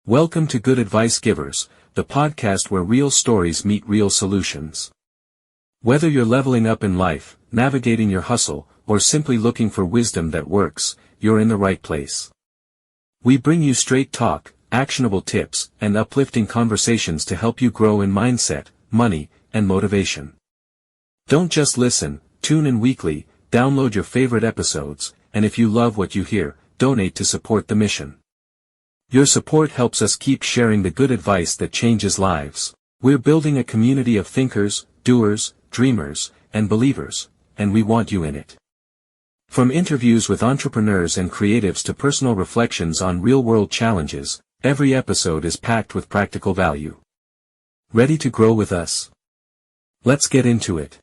Welcome to Good Advice Givers, the podcast where real stories meet real solutions. Whether you're leveling up in life, navigating your hustle, or simply looking for wisdom that works, you're in the right place. We bring you straight talk, actionable tips, and uplifting conversations to help you grow in mindset, money, and motivation. Don't just listen, tune in weekly, download your favorite episodes, and if you love what you hear, donate to support the mission. Your support helps us keep sharing the good advice that changes lives. We're building a community of thinkers, doers, dreamers, and believers, and we want you in it. From interviews with entrepreneurs and creatives to personal reflections on real-world challenges, every episode is packed with practical value. Ready to grow with us? Let's get into it.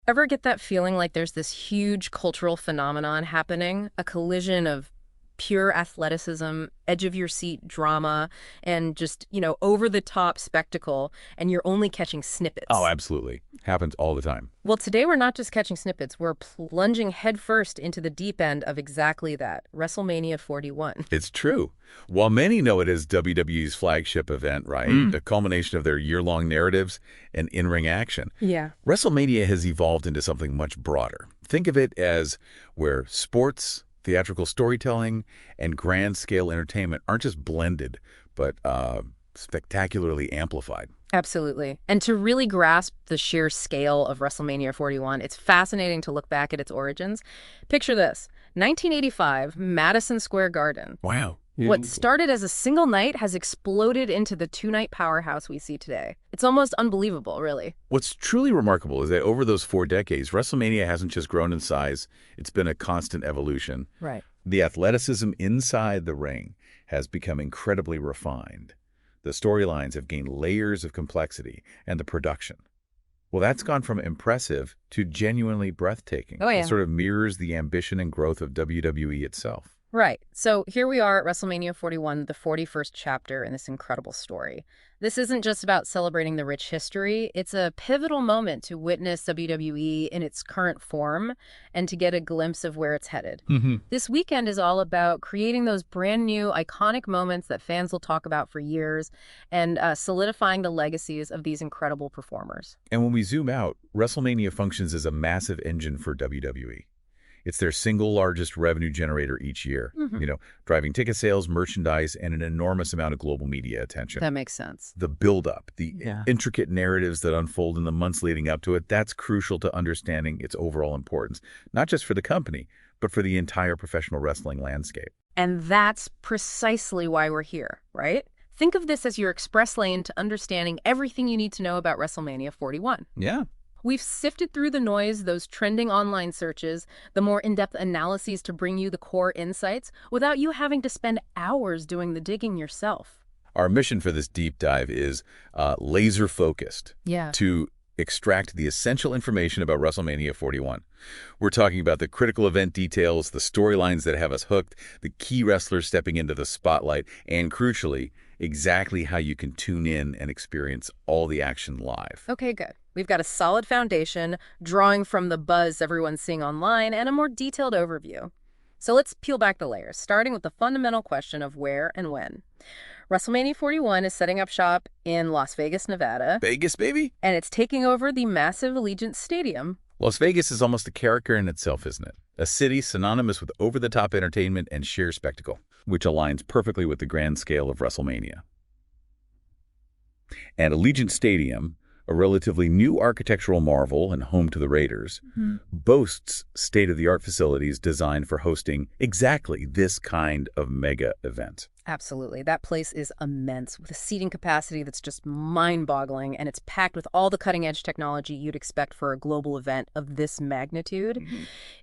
Ever get that feeling like there's this huge cultural phenomenon happening, a collision of pure athleticism, edge-of-your-seat drama, and just, over-the-top spectacle, and you're only catching snippets? Oh, absolutely. Happens all the time. Well, today we're not just catching snippets, we're plunging headfirst into the deep end of exactly that, WrestleMania 41. It's true. While many know it as WWE's flagship event, right? The culmination of their year-long narratives and in-ring action. Yeah. WrestleMania has evolved into something much broader. Think of it as where sports, theatrical storytelling, and grand-scale entertainment aren't just blended, but spectacularly amplified. Absolutely. And to really grasp the sheer scale of WrestleMania 41, it's fascinating to look back at its origins. Picture this, 1985, Madison Square Garden. Wow. What started as a single night has exploded into the two-night powerhouse we see today. It's almost unbelievable, really. What's truly remarkable is that over those 4 decades, WrestleMania hasn't just grown in size, it's been a constant evolution. Right. The athleticism inside the ring has become incredibly refined. The storylines have gained layers of complexity, and the production, well, that's gone from impressive to genuinely breathtaking. Oh, yeah. It sort of mirrors the ambition and growth of WWE itself. Right. So here we are at WrestleMania 41, the 41st chapter in this incredible story. This isn't just about celebrating the rich history. It's a pivotal moment to witness WWE in its current form and to get a glimpse of where it's headed. This weekend is all about creating those brand new iconic moments that fans will talk about for years and solidifying the legacies of these incredible performers. And when we zoom out, WrestleMania functions as a massive engine for WWE. It's their single largest revenue generator each year, driving ticket sales, merchandise, and an enormous amount of global media attention. That makes sense. The build-up, the intricate narratives that unfold in the months leading up to it, that's crucial to understanding its overall importance, not just for the company, but for the entire professional wrestling landscape. And that's precisely why we're here, right? Think of this as your express lane to understanding everything you need to know about WrestleMania 41. Yeah. We've sifted through the noise, those trending online searches, the more in-depth analyses to bring you the core insights without you having to spend hours doing the digging yourself. Our mission for this deep dive is laser-focused to extract the essential information about WrestleMania 41. We're talking about the critical event details, the storylines that have us hooked, the key wrestlers stepping into the spotlight, and crucially, exactly how you can tune in and experience all the action live. Okay, good. We've got a solid foundation, drawing from the buzz everyone's seeing online, and a more detailed overview. So let's peel back the layers, starting with the fundamental question of where and when. WrestleMania 41 is setting up shop in Las Vegas, Nevada. Vegas, baby? And it's taking over the massive Allegiant Stadium. Las Vegas is almost a character in itself, isn't it? A city synonymous with over-the-top entertainment and sheer spectacle, which aligns perfectly with the grand scale of WrestleMania. And Allegiant Stadium, a relatively new architectural marvel and home to the Raiders, boasts state-of-the-art facilities designed for hosting exactly this kind of mega event. Absolutely. That place is immense, with a seating capacity that's just mind-boggling, and it's packed with all the cutting-edge technology you'd expect for a global event of this magnitude.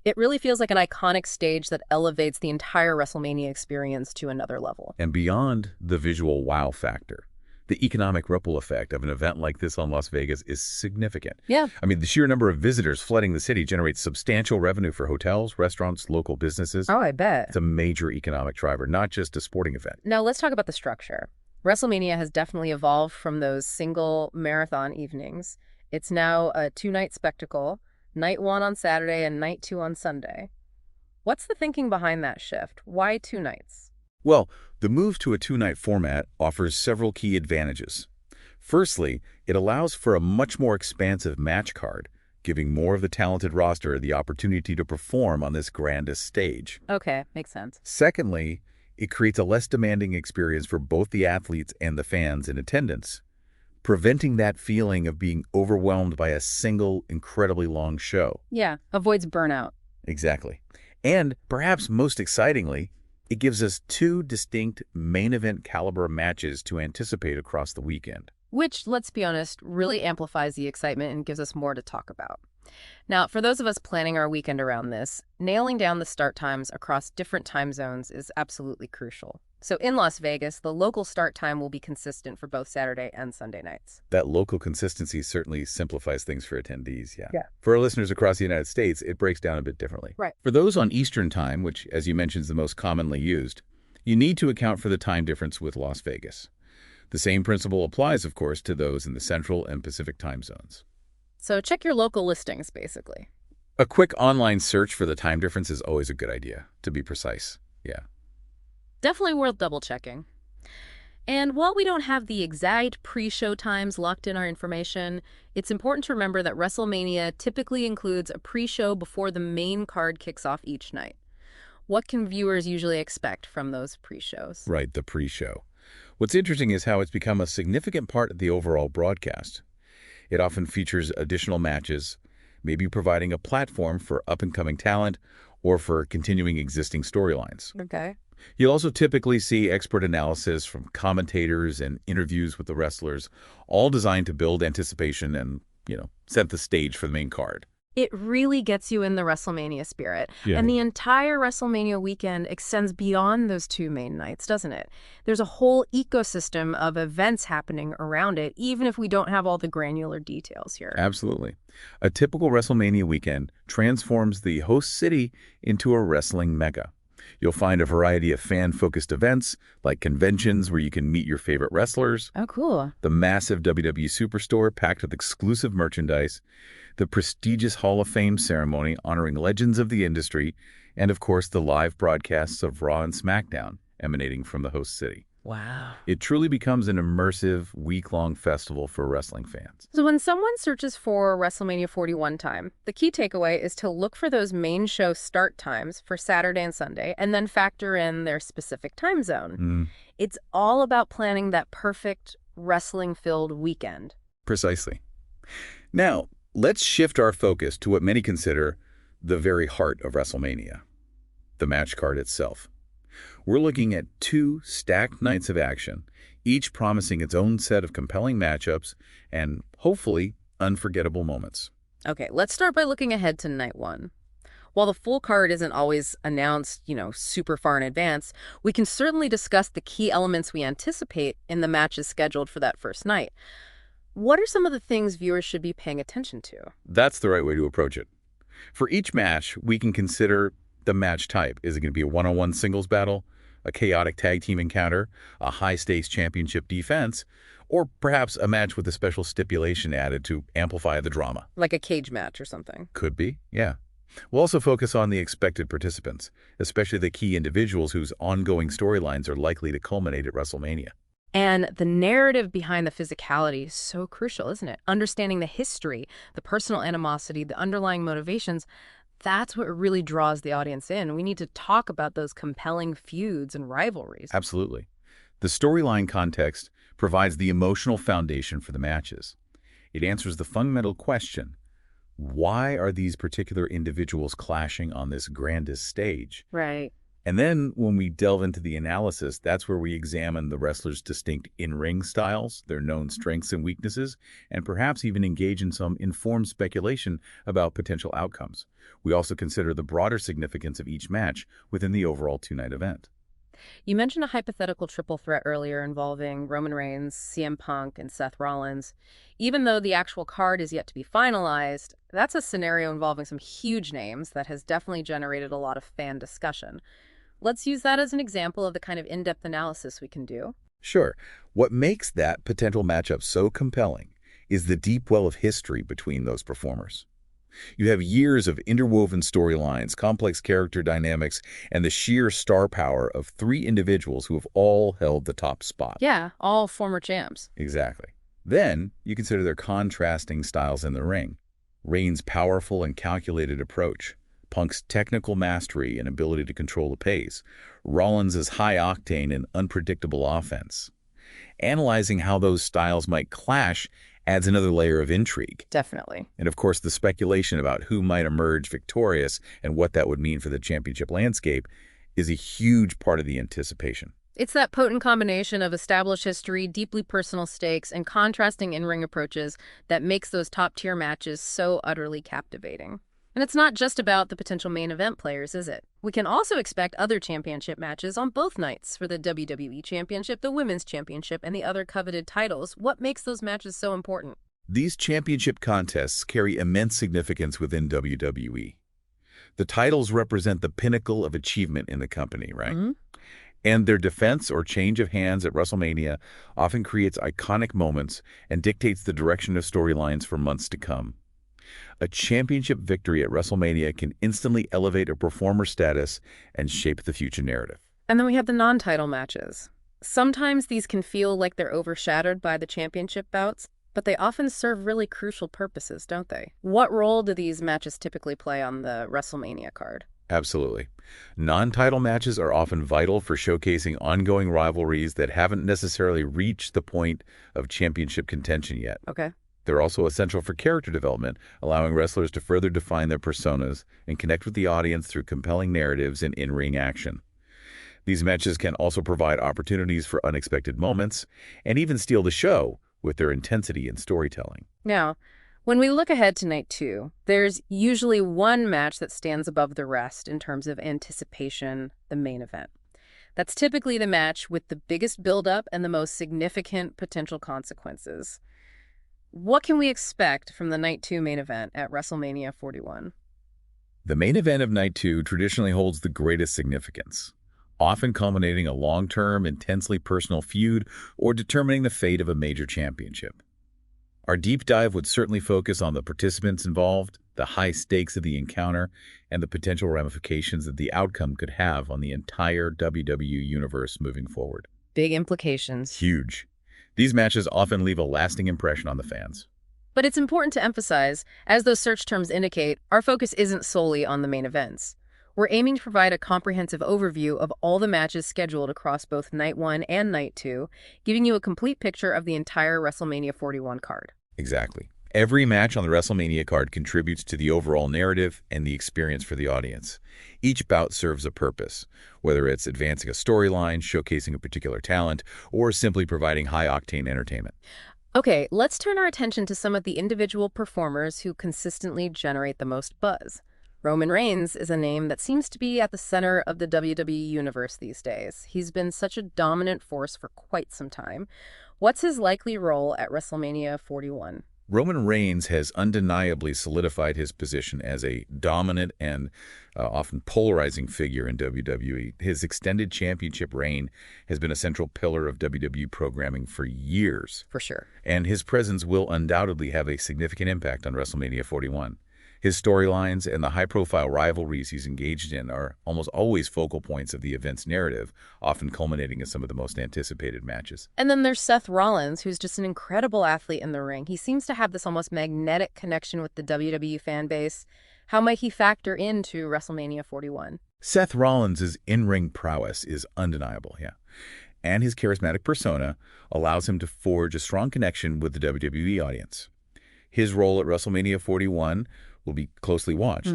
It really feels like an iconic stage that elevates the entire WrestleMania experience to another level. And beyond the visual wow factor, the economic ripple effect of an event like this on Las Vegas is significant. Yeah. I mean, the sheer number of visitors flooding the city generates substantial revenue for hotels, restaurants, local businesses. Oh, I bet. It's a major economic driver, not just a sporting event. Now, let's talk about the structure. WrestleMania has definitely evolved from those single marathon evenings. It's now a two-night spectacle, night one on Saturday and night two on Sunday. What's the thinking behind that shift? Why 2 nights? Well, the move to a two-night format offers several key advantages. Firstly, it allows for a much more expansive match card, giving more of the talented roster the opportunity to perform on this grandest stage. Okay, makes sense. Secondly, it creates a less demanding experience for both the athletes and the fans in attendance, preventing that feeling of being overwhelmed by a single, incredibly long show. Yeah, avoids burnout. Exactly. And perhaps most excitingly, it gives us two distinct main event caliber matches to anticipate across the weekend. Which, let's be honest, really amplifies the excitement and gives us more to talk about. Now, for those of us planning our weekend around this, nailing down the start times across different time zones is absolutely crucial. So in Las Vegas, the local start time will be consistent for both Saturday and Sunday nights. That local consistency certainly simplifies things for attendees, yeah. Yeah. For our listeners across the United States, it breaks down a bit differently. Right. For those on Eastern Time, which, as you mentioned, is the most commonly used, you need to account for the time difference with Las Vegas. The same principle applies, of course, to those in the Central and Pacific time zones. So check your local listings, basically. A quick online search for the time difference is always a good idea, to be precise. Yeah. Definitely worth double-checking. And while we don't have the exact pre-show times locked in our information, it's important to remember that WrestleMania typically includes a pre-show before the main card kicks off each night. What can viewers usually expect from those pre-shows? Right, the pre-show. What's interesting is how it's become a significant part of the overall broadcast. It often features additional matches, maybe providing a platform for up-and-coming talent or for continuing existing storylines. Okay. You'll also typically see expert analysis from commentators and interviews with the wrestlers, all designed to build anticipation and, set the stage for the main card. It really gets you in the WrestleMania spirit. Yeah. And the entire WrestleMania weekend extends beyond those two main nights, doesn't it? There's a whole ecosystem of events happening around it, even if we don't have all the granular details here. Absolutely. A typical WrestleMania weekend transforms the host city into a wrestling mecca. You'll find a variety of fan-focused events, like conventions where you can meet your favorite wrestlers. Oh, cool. The massive WWE Superstore packed with exclusive merchandise, the prestigious Hall of Fame ceremony honoring legends of the industry, and of course the live broadcasts of Raw and SmackDown emanating from the host city. Wow. It truly becomes an immersive, week-long festival for wrestling fans. So when someone searches for WrestleMania 41 time, the key takeaway is to look for those main show start times for Saturday and Sunday, and then factor in their specific time zone. It's all about planning that perfect wrestling-filled weekend. Precisely. Now, let's shift our focus to what many consider the very heart of WrestleMania, the match card itself. We're looking at two stacked nights of action, each promising its own set of compelling matchups and, hopefully, unforgettable moments. Okay, let's start by looking ahead to night one. While the full card isn't always announced, super far in advance, we can certainly discuss the key elements we anticipate in the matches scheduled for that first night. What are some of the things viewers should be paying attention to? That's the right way to approach it. For each match, we can consider the match type. Is it going to be a one-on-one singles battle, a chaotic tag team encounter, a high-stakes championship defense, or perhaps a match with a special stipulation added to amplify the drama? Like a cage match or something. Could be, yeah. We'll also focus on the expected participants, especially the key individuals whose ongoing storylines are likely to culminate at WrestleMania. And the narrative behind the physicality is so crucial, isn't it? Understanding the history, the personal animosity, the underlying motivations, that's what really draws the audience in. We need to talk about those compelling feuds and rivalries. Absolutely. The storyline context provides the emotional foundation for the matches. It answers the fundamental question, why are these particular individuals clashing on this grandest stage? Right. And then when we delve into the analysis, that's where we examine the wrestlers' distinct in-ring styles, their known strengths and weaknesses, and perhaps even engage in some informed speculation about potential outcomes. We also consider the broader significance of each match within the overall two-night event. You mentioned a hypothetical triple threat earlier involving Roman Reigns, CM Punk, and Seth Rollins. Even though the actual card is yet to be finalized, that's a scenario involving some huge names that has definitely generated a lot of fan discussion. Let's use that as an example of the kind of in-depth analysis we can do. Sure. What makes that potential matchup so compelling is the deep well of history between those performers. You have years of interwoven storylines, complex character dynamics, and the sheer star power of three individuals who have all held the top spot. Yeah, all former champs. Exactly. Then, you consider their contrasting styles in the ring. Reigns' powerful and calculated approach, Punk's technical mastery and ability to control the pace, Rollins' high-octane and unpredictable offense. Analyzing how those styles might clash adds another layer of intrigue. Definitely. And of course, the speculation about who might emerge victorious and what that would mean for the championship landscape is a huge part of the anticipation. It's that potent combination of established history, deeply personal stakes, and contrasting in-ring approaches that makes those top-tier matches so utterly captivating. And it's not just about the potential main event players, is it? We can also expect other championship matches on both nights for the WWE Championship, the Women's Championship, and the other coveted titles. What makes those matches so important? These championship contests carry immense significance within WWE. The titles represent the pinnacle of achievement in the company, right? Mm-hmm. And their defense or change of hands at WrestleMania often creates iconic moments and dictates the direction of storylines for months to come. A championship victory at WrestleMania can instantly elevate a performer's status and shape the future narrative. And then we have the non-title matches. Sometimes these can feel like they're overshadowed by the championship bouts, but they often serve really crucial purposes, don't they? What role do these matches typically play on the WrestleMania card? Absolutely. Non-title matches are often vital for showcasing ongoing rivalries that haven't necessarily reached the point of championship contention yet. Okay. They're also essential for character development, allowing wrestlers to further define their personas and connect with the audience through compelling narratives and in-ring action. These matches can also provide opportunities for unexpected moments and even steal the show with their intensity and storytelling. Now, when we look ahead to night 2, there's usually one match that stands above the rest in terms of anticipation, the main event. That's typically the match with the biggest build-up and the most significant potential consequences. What can we expect from the night 2 main event at WrestleMania 41? The main event of night 2 traditionally holds the greatest significance, often culminating a long-term, intensely personal feud or determining the fate of a major championship. Our deep dive would certainly focus on the participants involved, the high stakes of the encounter, and the potential ramifications that the outcome could have on the entire WWE universe moving forward. Big implications. Huge. These matches often leave a lasting impression on the fans. But it's important to emphasize, as those search terms indicate, our focus isn't solely on the main events. We're aiming to provide a comprehensive overview of all the matches scheduled across both Night 1 and Night 2, giving you a complete picture of the entire WrestleMania 41 card. Exactly. Every match on the WrestleMania card contributes to the overall narrative and the experience for the audience. Each bout serves a purpose, whether it's advancing a storyline, showcasing a particular talent, or simply providing high-octane entertainment. Okay, let's turn our attention to some of the individual performers who consistently generate the most buzz. Roman Reigns is a name that seems to be at the center of the WWE universe these days. He's been such a dominant force for quite some time. What's his likely role at WrestleMania 41? Roman Reigns has undeniably solidified his position as a dominant and often polarizing figure in WWE. His extended championship reign has been a central pillar of WWE programming for years. For sure. And his presence will undoubtedly have a significant impact on WrestleMania 41. His storylines and the high-profile rivalries he's engaged in are almost always focal points of the event's narrative, often culminating in some of the most anticipated matches. And then there's Seth Rollins, who's just an incredible athlete in the ring. He seems to have this almost magnetic connection with the WWE fan base. How might he factor into WrestleMania 41? Seth Rollins' in-ring prowess is undeniable, and his charismatic persona allows him to forge a strong connection with the WWE audience. His role at WrestleMania 41 will be closely watched.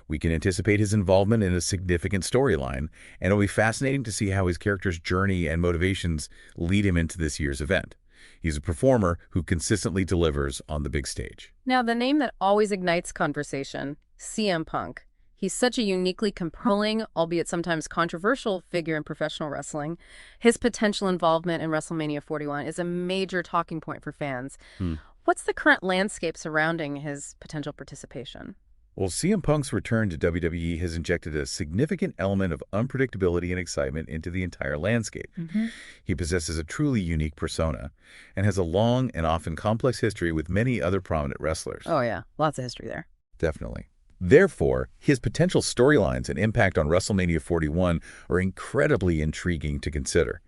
We can anticipate his involvement in a significant storyline, and it'll be fascinating to see how his character's journey and motivations lead him into this year's event. He's a performer who consistently delivers on the big stage. Now, the name that always ignites conversation, CM Punk. He's such a uniquely compelling, albeit sometimes controversial, figure in professional wrestling. His potential involvement in WrestleMania 41 is a major talking point for fans. What's the current landscape surrounding his potential participation? Well, CM Punk's return to WWE has injected a significant element of unpredictability and excitement into the entire landscape. He possesses a truly unique persona and has a long and often complex history with many other prominent wrestlers. Oh, yeah. Lots of history there. Definitely. Therefore, his potential storylines and impact on WrestleMania 41 are incredibly intriguing to consider.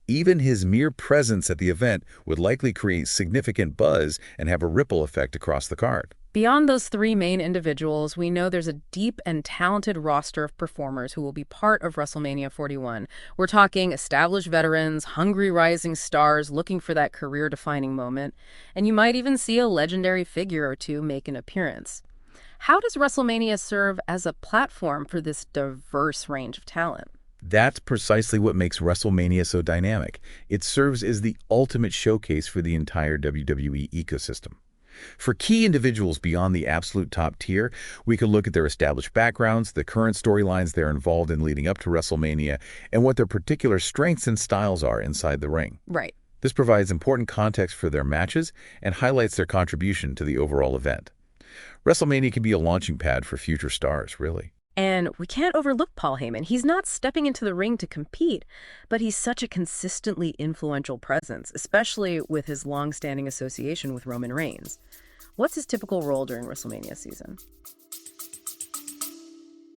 Even his mere presence at the event would likely create significant buzz and have a ripple effect across the card. Beyond those three main individuals, we know there's a deep and talented roster of performers who will be part of WrestleMania 41. We're talking established veterans, hungry rising stars looking for that career-defining moment, and you might even see a legendary figure or two make an appearance. How does WrestleMania serve as a platform for this diverse range of talent? That's precisely what makes WrestleMania so dynamic. It serves as the ultimate showcase for the entire WWE ecosystem. For key individuals beyond the absolute top tier, we can look at their established backgrounds, the current storylines they're involved in leading up to WrestleMania, and what their particular strengths and styles are inside the ring. Right. This provides important context for their matches and highlights their contribution to the overall event. WrestleMania can be a launching pad for future stars, really. And we can't overlook Paul Heyman. He's not stepping into the ring to compete, but he's such a consistently influential presence, especially with his long-standing association with Roman Reigns. What's his typical role during WrestleMania season?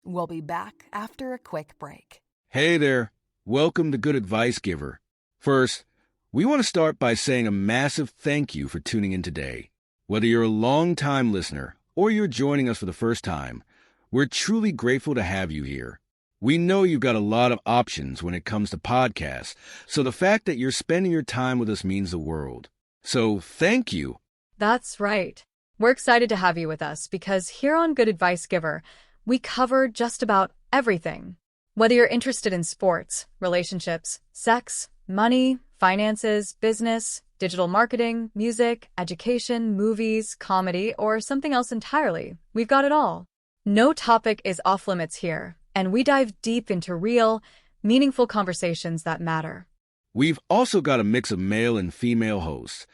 We'll be back after a quick break. Hey there. Welcome to Good Advice Giver. First, we want to start by saying a massive thank you for tuning in today. Whether you're a long-time listener or you're joining us for the first time, we're truly grateful to have you here. We know you've got a lot of options when it comes to podcasts, so the fact that you're spending your time with us means the world. So thank you. That's right. We're excited to have you with us because here on Good Advice Giver, we cover just about everything. Whether you're interested in sports, relationships, sex, money, finances, business, digital marketing, music, education, movies, comedy, or something else entirely, we've got it all. No topic is off limits here, and we dive deep into real, meaningful conversations that matter. We've also got a mix of male and female hosts,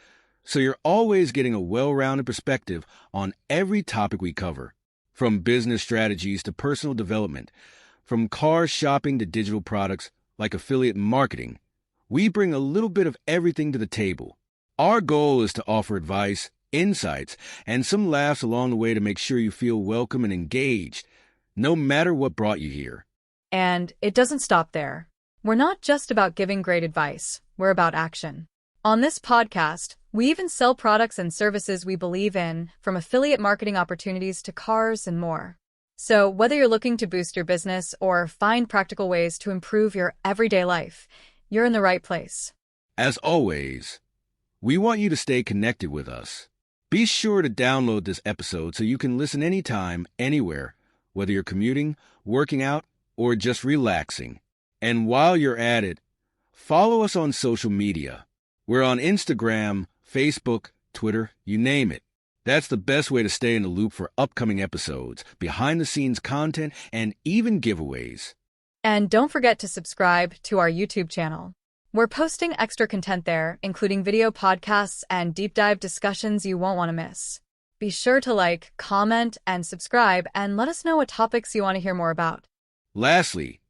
so you're always getting a well-rounded perspective on every topic we cover, from business strategies to personal development, from car shopping to digital products like affiliate marketing. We bring a little bit of everything to the table. Our goal is to offer advice, insights, and some laughs along the way to make sure you feel welcome and engaged, no matter what brought you here. And it doesn't stop there. We're not just about giving great advice, we're about action. On this podcast, we even sell products and services we believe in, from affiliate marketing opportunities to cars and more. So whether you're looking to boost your business or find practical ways to improve your everyday life, you're in the right place. As always, we want you to stay connected with us. Be sure to download this episode so you can listen anytime, anywhere, whether you're commuting, working out, or just relaxing. And while you're at it, follow us on social media. We're on Instagram, Facebook, Twitter, you name it. That's the best way to stay in the loop for upcoming episodes, behind-the-scenes content, and even giveaways. And don't forget to subscribe to our YouTube channel. We're posting extra content there, including video podcasts and deep dive discussions you won't want to miss. Be sure to like, comment, and subscribe, and let us know what topics you want to hear more about. Lastly,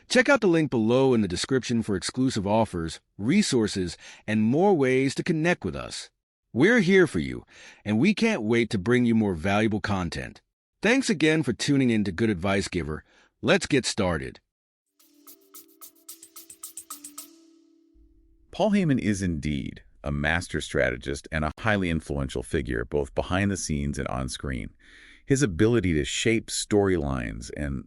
check out the link below in the description for exclusive offers, resources, and more ways to connect with us. We're here for you, and we can't wait to bring you more valuable content. Thanks again for tuning in to Good Advice Giver. Let's get started. Paul Heyman is indeed a master strategist and a highly influential figure, both behind the scenes and on screen. His ability to shape storylines and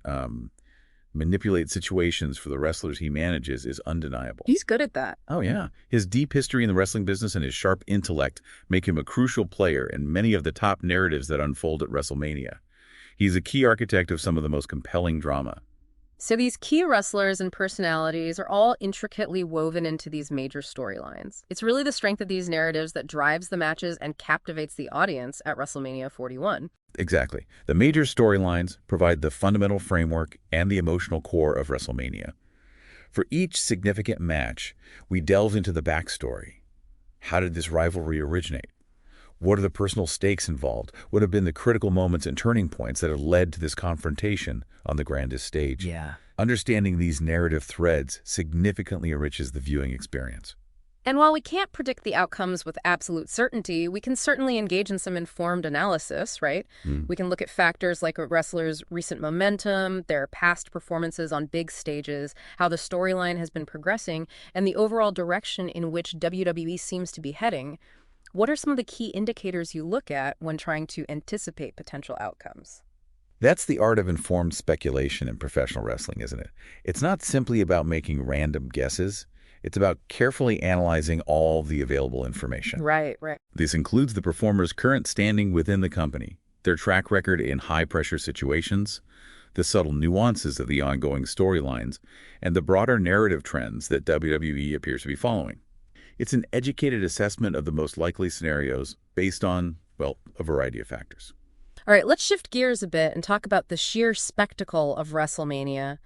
manipulate situations for the wrestlers he manages is undeniable. He's good at that. Oh, yeah. His deep history in the wrestling business and his sharp intellect make him a crucial player in many of the top narratives that unfold at WrestleMania. He's a key architect of some of the most compelling drama. So these key wrestlers and personalities are all intricately woven into these major storylines. It's really the strength of these narratives that drives the matches and captivates the audience at WrestleMania 41. Exactly. The major storylines provide the fundamental framework and the emotional core of WrestleMania. For each significant match, we delve into the backstory. How did this rivalry originate? What are the personal stakes involved? What have been the critical moments and turning points that have led to this confrontation on the grandest stage? Yeah. Understanding these narrative threads significantly enriches the viewing experience. And while we can't predict the outcomes with absolute certainty, we can certainly engage in some informed analysis, right? We can look at factors like a wrestler's recent momentum, their past performances on big stages, how the storyline has been progressing, and the overall direction in which WWE seems to be heading. What are some of the key indicators you look at when trying to anticipate potential outcomes? That's the art of informed speculation in professional wrestling, isn't it? It's not simply about making random guesses. It's about carefully analyzing all the available information. Right. This includes the performer's current standing within the company, their track record in high-pressure situations, the subtle nuances of the ongoing storylines, and the broader narrative trends that WWE appears to be following. It's an educated assessment of the most likely scenarios based on, well, a variety of factors. All right, let's shift gears a bit and talk about the sheer spectacle of WrestleMania.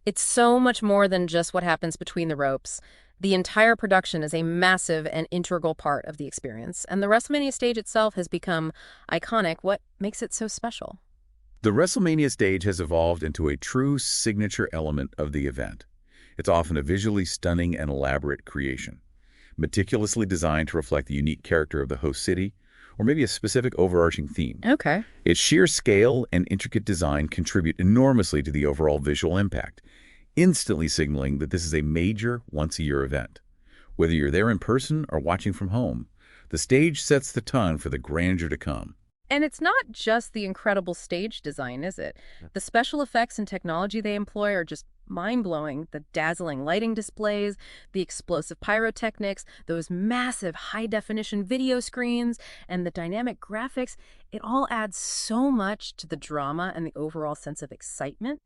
It's so much more than just what happens between the ropes. The entire production is a massive and integral part of the experience, and the WrestleMania stage itself has become iconic. What makes it so special? The WrestleMania stage has evolved into a true signature element of the event. It's often a visually stunning and elaborate creation, meticulously designed to reflect the unique character of the host city, or maybe a specific overarching theme. Okay. Its sheer scale and intricate design contribute enormously to the overall visual impact, instantly signaling that this is a major once-a-year event. Whether you're there in person or watching from home, the stage sets the tone for the grandeur to come. And it's not just the incredible stage design, is it? The special effects and technology they employ are just mind-blowing. The dazzling lighting displays, the explosive pyrotechnics, those massive high-definition video screens, and the dynamic graphics, it all adds so much to the drama and the overall sense of excitement.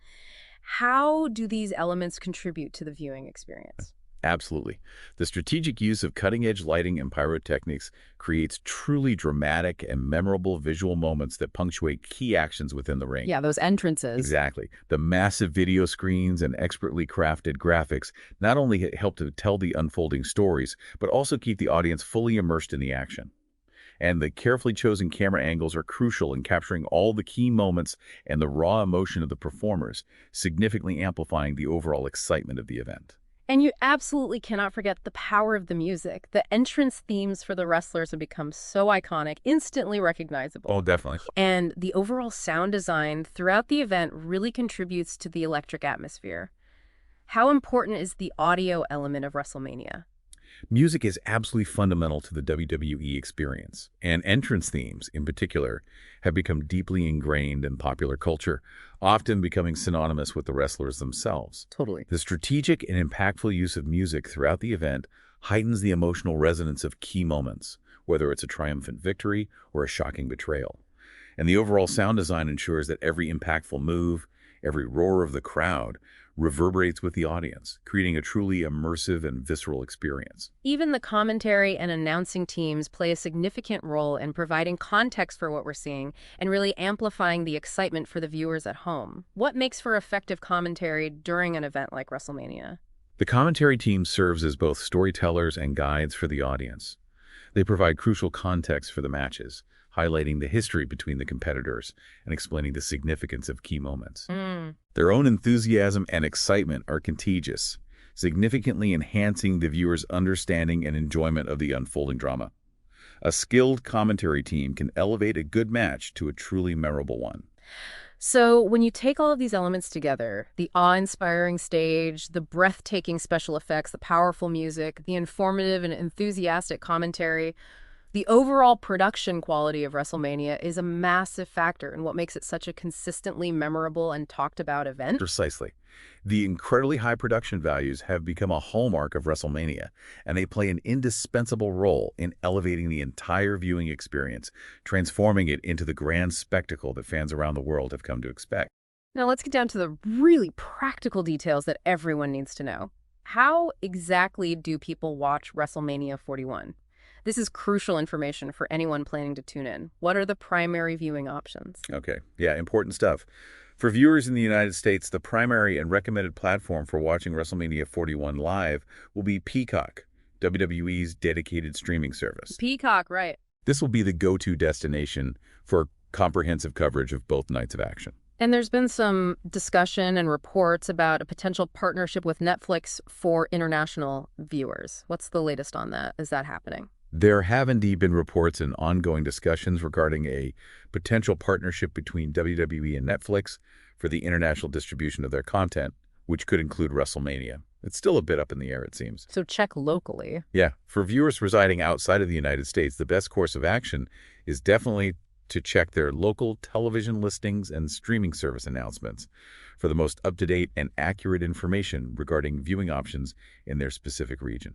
How do these elements contribute to the viewing experience? Absolutely. The strategic use of cutting-edge lighting and pyrotechnics creates truly dramatic and memorable visual moments that punctuate key actions within the ring. Yeah, those entrances. Exactly. The massive video screens and expertly crafted graphics not only help to tell the unfolding stories, but also keep the audience fully immersed in the action. And the carefully chosen camera angles are crucial in capturing all the key moments and the raw emotion of the performers, significantly amplifying the overall excitement of the event. And you absolutely cannot forget the power of the music. The entrance themes for the wrestlers have become so iconic, instantly recognizable. Oh, definitely. And the overall sound design throughout the event really contributes to the electric atmosphere. How important is the audio element of WrestleMania? Music is absolutely fundamental to the WWE experience, and entrance themes, in particular, have become deeply ingrained in popular culture, often becoming synonymous with the wrestlers themselves. Totally. The strategic and impactful use of music throughout the event heightens the emotional resonance of key moments, whether it's a triumphant victory or a shocking betrayal. And the overall sound design ensures that every impactful move, every roar of the crowd, reverberates with the audience, creating a truly immersive and visceral experience. Even the commentary and announcing teams play a significant role in providing context for what we're seeing and really amplifying the excitement for the viewers at home. What makes for effective commentary during an event like WrestleMania? The commentary team serves as both storytellers and guides for the audience. They provide crucial context for the matches, highlighting the history between the competitors and explaining the significance of key moments. Their own enthusiasm and excitement are contagious, significantly enhancing the viewer's understanding and enjoyment of the unfolding drama. A skilled commentary team can elevate a good match to a truly memorable one. So when you take all of these elements together, the awe-inspiring stage, the breathtaking special effects, the powerful music, the informative and enthusiastic commentary, the overall production quality of WrestleMania is a massive factor in what makes it such a consistently memorable and talked about event. Precisely. The incredibly high production values have become a hallmark of WrestleMania, and they play an indispensable role in elevating the entire viewing experience, transforming it into the grand spectacle that fans around the world have come to expect. Now let's get down to the really practical details that everyone needs to know. How exactly do people watch WrestleMania 41? This is crucial information for anyone planning to tune in. What are the primary viewing options? Okay, yeah, important stuff. For viewers in the United States, the primary and recommended platform for watching WrestleMania 41 live will be Peacock, WWE's dedicated streaming service. Peacock, right. This will be the go-to destination for comprehensive coverage of both nights of action. And there's been some discussion and reports about a potential partnership with Netflix for international viewers. What's the latest on that? Is that happening? There have indeed been reports and ongoing discussions regarding a potential partnership between WWE and Netflix for the international distribution of their content, which could include WrestleMania. It's still a bit up in the air, it seems. So check locally. Yeah, for viewers residing outside of the United States, the best course of action is definitely to check their local television listings and streaming service announcements for the most up-to-date and accurate information regarding viewing options in their specific region.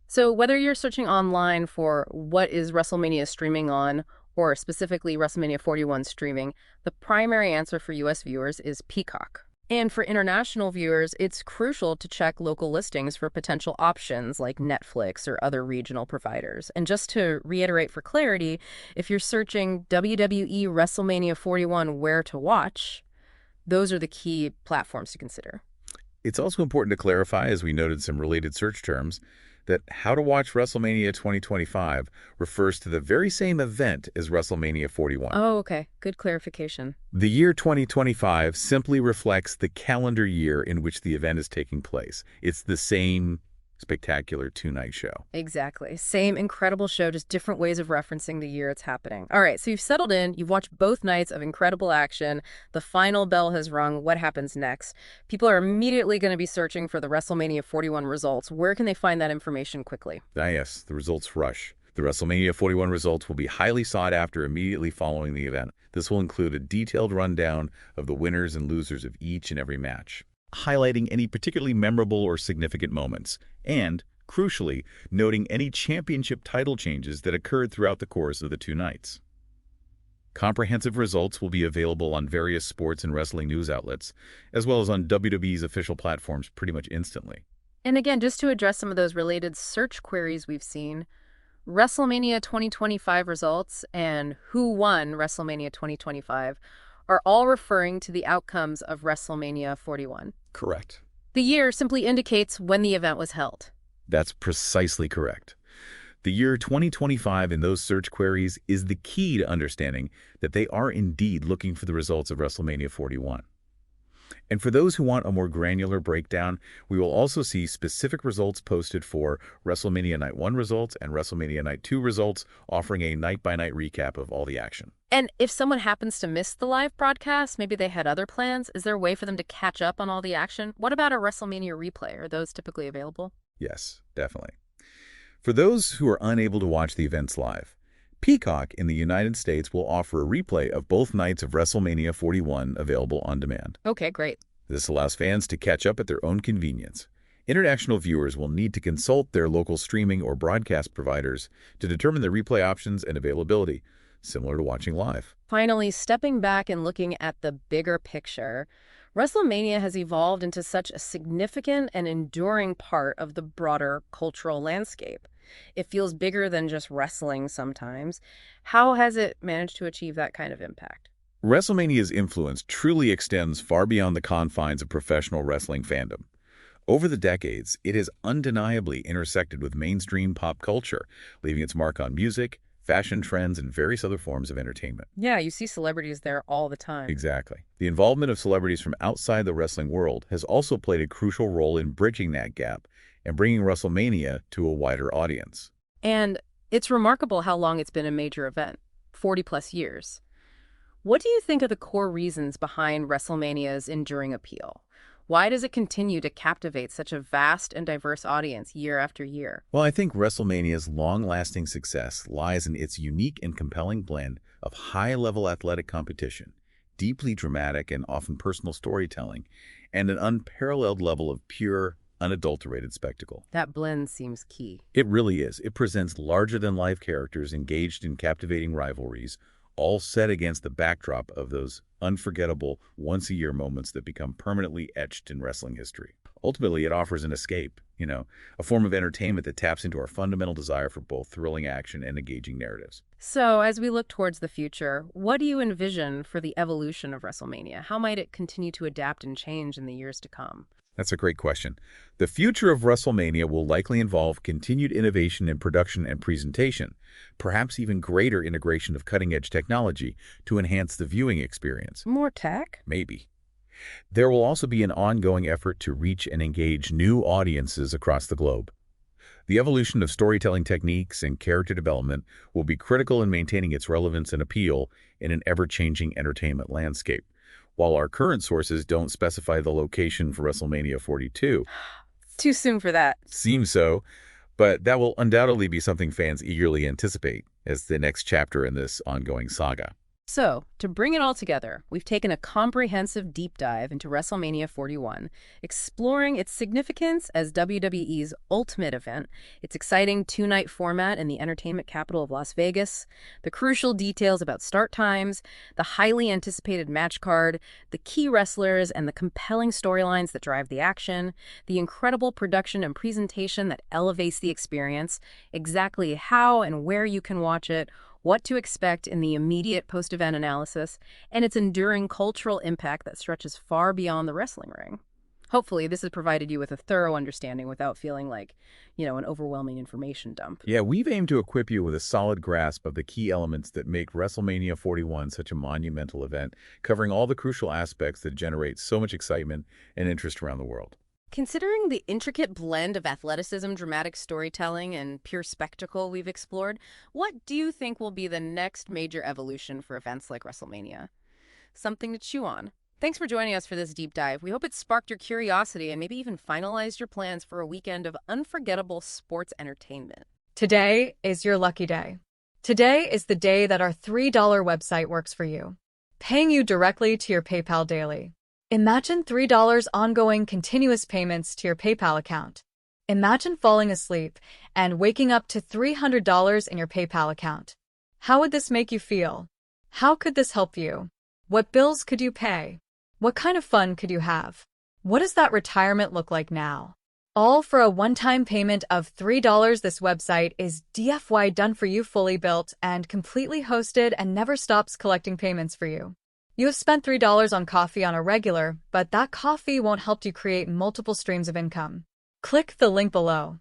So whether you're searching online for what is WrestleMania streaming on, or specifically WrestleMania 41 streaming, the primary answer for U.S. viewers is Peacock. And for international viewers, it's crucial to check local listings for potential options like Netflix or other regional providers. And just to reiterate for clarity, if you're searching WWE WrestleMania 41 where to watch, those are the key platforms to consider. It's also important to clarify, as we noted some related search terms, that how to watch WrestleMania 2025 refers to the very same event as WrestleMania 41. Oh, okay. Good clarification. The year 2025 simply reflects the calendar year in which the event is taking place. It's the same spectacular two-night show. Exactly. Same incredible show, just different ways of referencing the year it's happening. All right, so you've settled in, you've watched both nights of incredible action, the final bell has rung, what happens next? People are immediately going to be searching for the WrestleMania 41 results. Where can they find that information quickly? Yes, the results rush. The WrestleMania 41 results will be highly sought after immediately following the event. This will include a detailed rundown of the winners and losers of each and every match, highlighting any particularly memorable or significant moments, and, crucially, noting any championship title changes that occurred throughout the course of the two nights. Comprehensive results will be available on various sports and wrestling news outlets, as well as on WWE's official platforms pretty much instantly. And again, just to address some of those related search queries we've seen, WrestleMania 2025 results and who won WrestleMania 2025 are all referring to the outcomes of WrestleMania 41. Correct. The year simply indicates when the event was held. That's precisely correct. The year 2025 in those search queries is the key to understanding that they are indeed looking for the results of WrestleMania 41. And for those who want a more granular breakdown, we will also see specific results posted for WrestleMania Night 1 results and WrestleMania Night 2 results, offering a night-by-night recap of all the action. And if someone happens to miss the live broadcast, maybe they had other plans, is there a way for them to catch up on all the action? What about a WrestleMania replay? Are those typically available? Yes, definitely. For those who are unable to watch the events live, Peacock in the United States will offer a replay of both nights of WrestleMania 41 available on demand. Okay, great. This allows fans to catch up at their own convenience. International viewers will need to consult their local streaming or broadcast providers to determine the replay options and availability, similar to watching live. Finally, stepping back and looking at the bigger picture, WrestleMania has evolved into such a significant and enduring part of the broader cultural landscape. It feels bigger than just wrestling sometimes. How has it managed to achieve that kind of impact? WrestleMania's influence truly extends far beyond the confines of professional wrestling fandom. Over the decades, it has undeniably intersected with mainstream pop culture, leaving its mark on music, fashion trends, and various other forms of entertainment. Yeah, you see celebrities there all the time. Exactly. The involvement of celebrities from outside the wrestling world has also played a crucial role in bridging that gap and bringing WrestleMania to a wider audience. And it's remarkable how long it's been a major event, 40-plus years. What do you think are the core reasons behind WrestleMania's enduring appeal? Why does it continue to captivate such a vast and diverse audience year after year? Well, I think WrestleMania's long-lasting success lies in its unique and compelling blend of high-level athletic competition, deeply dramatic and often personal storytelling, and an unparalleled level of pure, unadulterated spectacle. That blend seems key. It really is. It presents larger-than-life characters engaged in captivating rivalries, all set against the backdrop of those unforgettable, once-a-year moments that become permanently etched in wrestling history. Ultimately, it offers an escape, a form of entertainment that taps into our fundamental desire for both thrilling action and engaging narratives. So, as we look towards the future, what do you envision for the evolution of WrestleMania? How might it continue to adapt and change in the years to come? That's a great question. The future of WrestleMania will likely involve continued innovation in production and presentation, perhaps even greater integration of cutting-edge technology to enhance the viewing experience. More tech? Maybe. There will also be an ongoing effort to reach and engage new audiences across the globe. The evolution of storytelling techniques and character development will be critical in maintaining its relevance and appeal in an ever-changing entertainment landscape. While our current sources don't specify the location for WrestleMania 42. Too soon for that. Seems so, but that will undoubtedly be something fans eagerly anticipate as the next chapter in this ongoing saga. So, to bring it all together, we've taken a comprehensive deep dive into WrestleMania 41, exploring its significance as WWE's ultimate event, its exciting two-night format in the entertainment capital of Las Vegas, the crucial details about start times, the highly anticipated match card, the key wrestlers, and the compelling storylines that drive the action, the incredible production and presentation that elevates the experience, exactly how and where you can watch it, what to expect in the immediate post-event analysis, and its enduring cultural impact that stretches far beyond the wrestling ring. Hopefully, this has provided you with a thorough understanding without feeling like, an overwhelming information dump. Yeah, we've aimed to equip you with a solid grasp of the key elements that make WrestleMania 41 such a monumental event, covering all the crucial aspects that generate so much excitement and interest around the world. Considering the intricate blend of athleticism, dramatic storytelling, and pure spectacle we've explored, what do you think will be the next major evolution for events like WrestleMania? Something to chew on. Thanks for joining us for this deep dive. We hope it sparked your curiosity and maybe even finalized your plans for a weekend of unforgettable sports entertainment. Today is your lucky day. Today is the day that our $3 website works for you, paying you directly to your PayPal daily. Imagine $3 ongoing continuous payments to your PayPal account. Imagine falling asleep and waking up to $300 in your PayPal account. How would this make you feel? How could this help you? What bills could you pay? What kind of fun could you have? What does that retirement look like now? All for a one-time payment of $3. This website is DFY done for you, fully built and completely hosted, and never stops collecting payments for you. You have spent $3 on coffee on a regular, but that coffee won't help you create multiple streams of income. Click the link below.